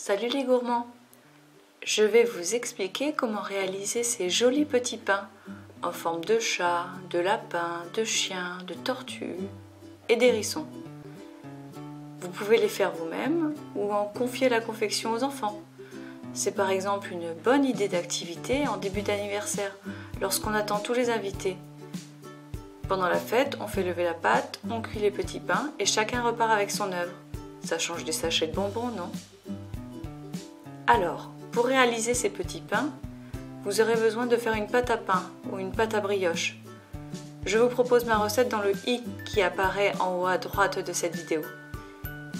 Salut les gourmands! Je vais vous expliquer comment réaliser ces jolis petits pains en forme de chat, de lapin, de chien, de tortue et d'hérisson. Vous pouvez les faire vous-même ou en confier la confection aux enfants. C'est par exemple une bonne idée d'activité en début d'anniversaire, lorsqu'on attend tous les invités. Pendant la fête, on fait lever la pâte, on cuit les petits pains et chacun repart avec son œuvre. Ça change des sachets de bonbons, non? Alors, pour réaliser ces petits pains, vous aurez besoin de faire une pâte à pain ou une pâte à brioche. Je vous propose ma recette dans le i qui apparaît en haut à droite de cette vidéo.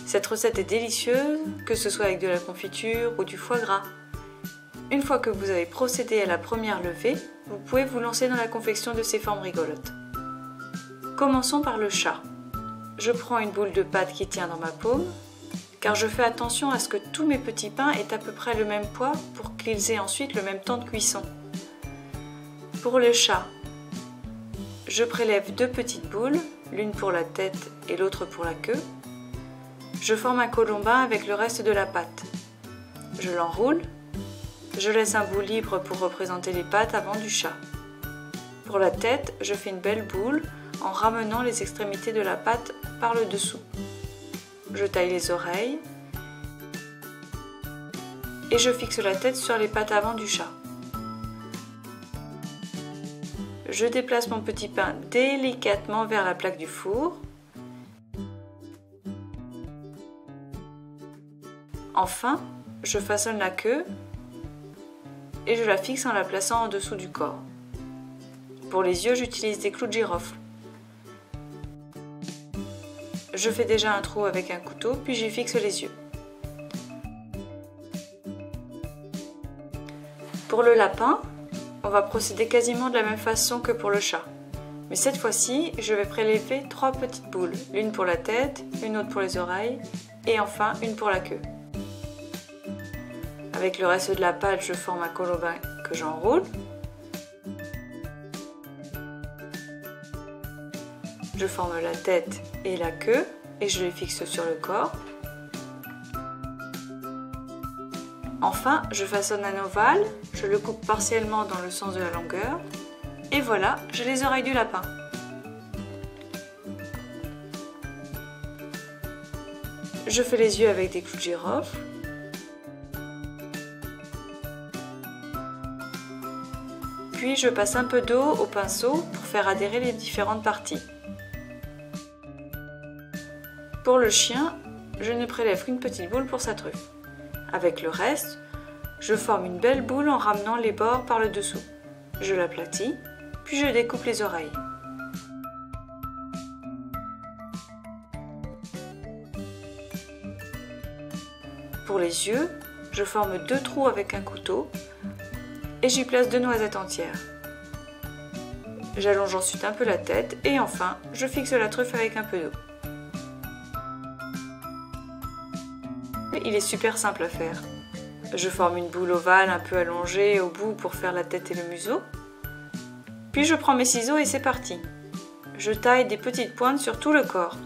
Cette recette est délicieuse, que ce soit avec de la confiture ou du foie gras. Une fois que vous avez procédé à la première levée, vous pouvez vous lancer dans la confection de ces formes rigolotes. Commençons par le chat. Je prends une boule de pâte qui tient dans ma paume, car je fais attention à ce que tous mes petits pains aient à peu près le même poids pour qu'ils aient ensuite le même temps de cuisson. Pour le chat, je prélève deux petites boules, l'une pour la tête et l'autre pour la queue. Je forme un colombin avec le reste de la pâte. Je l'enroule. Je laisse un bout libre pour représenter les pattes avant du chat. Pour la tête, je fais une belle boule en ramenant les extrémités de la pâte par le dessous. Je taille les oreilles et je fixe la tête sur les pattes avant du chat. Je déplace mon petit pain délicatement vers la plaque du four. Enfin, je façonne la queue et je la fixe en la plaçant en dessous du corps. Pour les yeux, j'utilise des clous de girofle. Je fais déjà un trou avec un couteau, puis j'y fixe les yeux. Pour le lapin, on va procéder quasiment de la même façon que pour le chat. Mais cette fois-ci, je vais prélever trois petites boules, l'une pour la tête, une autre pour les oreilles et enfin une pour la queue. Avec le reste de la pâte, je forme un colombin que j'enroule. Je forme la tête et la queue et je les fixe sur le corps. Enfin, je façonne un ovale, je le coupe partiellement dans le sens de la longueur et voilà, j'ai les oreilles du lapin. Je fais les yeux avec des clous de girofle. Puis je passe un peu d'eau au pinceau pour faire adhérer les différentes parties. Pour le chien, je ne prélève qu'une petite boule pour sa truffe. Avec le reste, je forme une belle boule en ramenant les bords par le dessous. Je l'aplatis, puis je découpe les oreilles. Pour les yeux, je forme deux trous avec un couteau et j'y place deux noisettes entières. J'allonge ensuite un peu la tête et enfin, je fixe la truffe avec un peu d'eau. Il est super simple à faire. Je forme une boule ovale un peu allongée au bout pour faire la tête et le museau. Puis je prends mes ciseaux et c'est parti. Je taille des petites pointes sur tout le corps.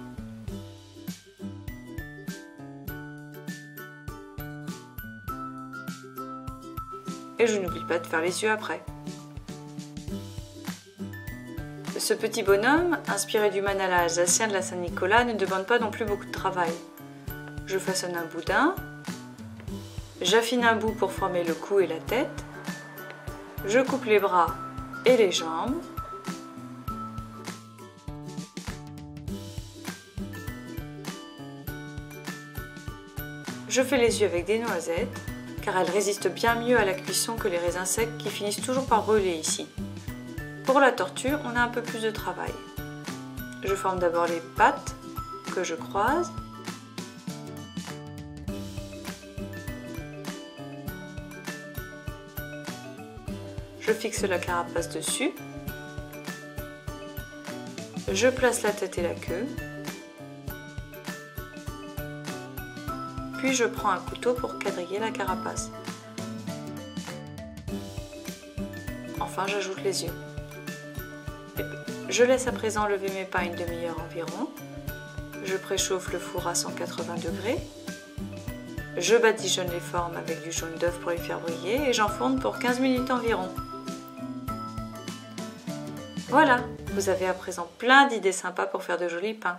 Et je n'oublie pas de faire les yeux après. Ce petit bonhomme, inspiré du manala alsacien de la Saint-Nicolas, ne demande pas non plus beaucoup de travail. Je façonne un boudin, j'affine un bout pour former le cou et la tête, je coupe les bras et les jambes, je fais les yeux avec des noisettes, car elles résistent bien mieux à la cuisson que les raisins secs qui finissent toujours par brûler ici. Pour la tortue, on a un peu plus de travail. Je forme d'abord les pattes que je croise. Je fixe la carapace dessus. Je place la tête et la queue. Puis je prends un couteau pour quadriller la carapace. Enfin, j'ajoute les yeux. Je laisse à présent lever mes pains une demi-heure environ. Je préchauffe le four à 180 degrés. Je badigeonne les formes avec du jaune d'œuf pour les faire briller et j'enfourne pour 15 minutes environ. Voilà, vous avez à présent plein d'idées sympas pour faire de jolis pains.